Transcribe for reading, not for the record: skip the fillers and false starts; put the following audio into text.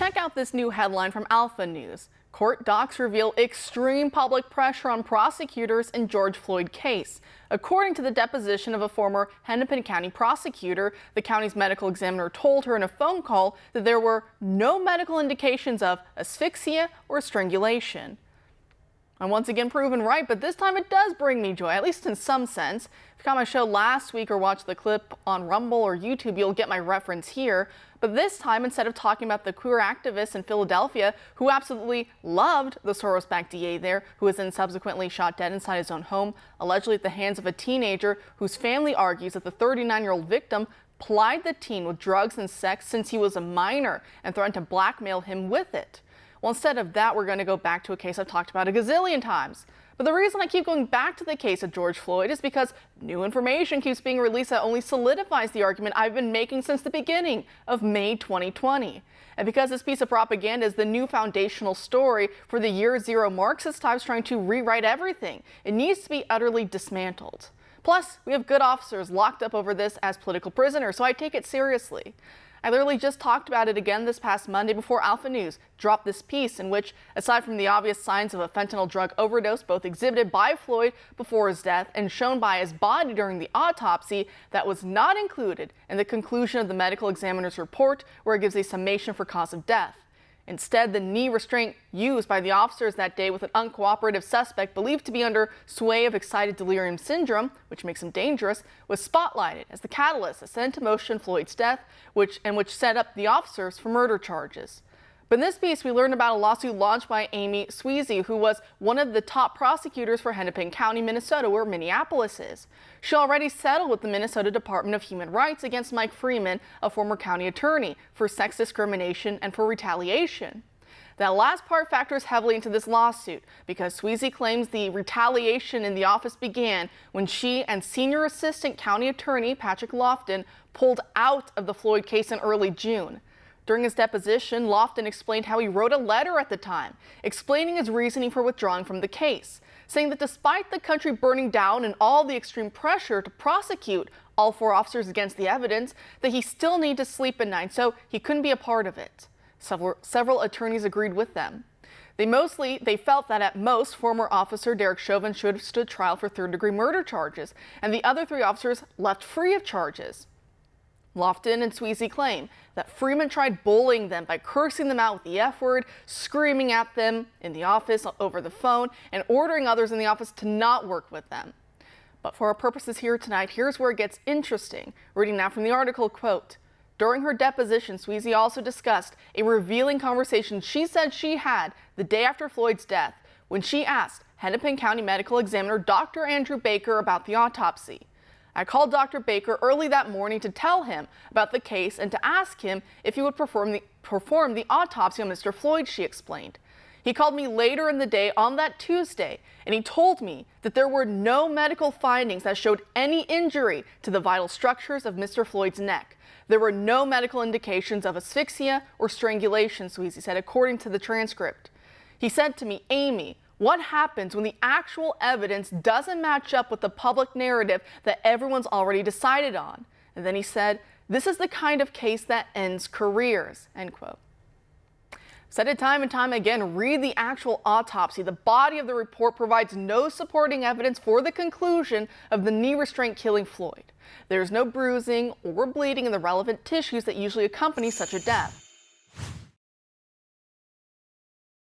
Check out this new headline from Alpha News. Court docs reveal extreme public pressure on prosecutors in George Floyd case. According to the deposition of a former Hennepin County prosecutor, the county's medical examiner told her in a phone call that there were no medical indications of asphyxia or strangulation. I'm once again proven right, but this time it does bring me joy, at least in some sense. If you caught my show last week or watched the clip on Rumble or YouTube, you'll get my reference here. But this time, instead of talking about the queer activist in Philadelphia who absolutely loved the Soros-backed DA there, who was then subsequently shot dead inside his own home, allegedly at the hands of a teenager whose family argues that the 39-year-old victim plied the teen with drugs and sex since he was a minor and threatened to blackmail him with it. Well, instead of that, we're going to go back to a case I've talked about a gazillion times. But the reason I keep going back to the case of George Floyd is because new information keeps being released that only solidifies the argument I've been making since the beginning of May 2020. And because this piece of propaganda is the new foundational story for the year zero Marxist types trying to rewrite everything, it needs to be utterly dismantled. Plus, we have good officers locked up over this as political prisoners, so I take it seriously. I literally just talked about it again this past Monday before Alpha News dropped this piece in which, aside from the obvious signs of a fentanyl drug overdose, both exhibited by Floyd before his death and shown by his body during the autopsy, that was not included in the conclusion of the medical examiner's report, where it gives a summation for cause of death. Instead, the knee restraint used by the officers that day with an uncooperative suspect believed to be under sway of excited delirium syndrome, which makes him dangerous, was spotlighted as the catalyst that set into motion Floyd's death, which set up the officers for murder charges. But in this piece, we learned about a lawsuit launched by Amy Sweezy, who was one of the top prosecutors for Hennepin County, Minnesota, where Minneapolis is. She already settled with the Minnesota Department of Human Rights against Mike Freeman, a former county attorney, for sex discrimination and for retaliation. That last part factors heavily into this lawsuit because Sweezy claims the retaliation in the office began when she and senior assistant county attorney Patrick Lofton pulled out of the Floyd case in early June. During his deposition, Lofton explained how he wrote a letter at the time, explaining his reasoning for withdrawing from the case, saying that despite the country burning down and all the extreme pressure to prosecute all four officers against the evidence, that he still needed to sleep at night, so he couldn't be a part of it. Several attorneys agreed with them. They felt that at most, former officer Derek Chauvin should have stood trial for third-degree murder charges, and the other three officers left free of charges. Lofton and Sweezy claim that Freeman tried bullying them by cursing them out with the F word, screaming at them in the office over the phone, and ordering others in the office to not work with them. But for our purposes here tonight, here's where it gets interesting. Reading now from the article, quote, during her deposition, Sweezy also discussed a revealing conversation she said she had the day after Floyd's death when she asked Hennepin County Medical Examiner Dr. Andrew Baker about the autopsy. I called Dr. Baker early that morning to tell him about the case and to ask him if he would perform the autopsy on Mr. Floyd, she explained. He called me later in the day on that Tuesday, and he told me that there were no medical findings that showed any injury to the vital structures of Mr. Floyd's neck. There were no medical indications of asphyxia or strangulation, Sweezy said, according to the transcript. He said to me, Amy, what happens when the actual evidence doesn't match up with the public narrative that everyone's already decided on? And then he said, this is the kind of case that ends careers, end quote. Said it time and time again, read the actual autopsy. The body of the report provides no supporting evidence for the conclusion of the knee restraint killing Floyd. There's no bruising or bleeding in the relevant tissues that usually accompany such a death.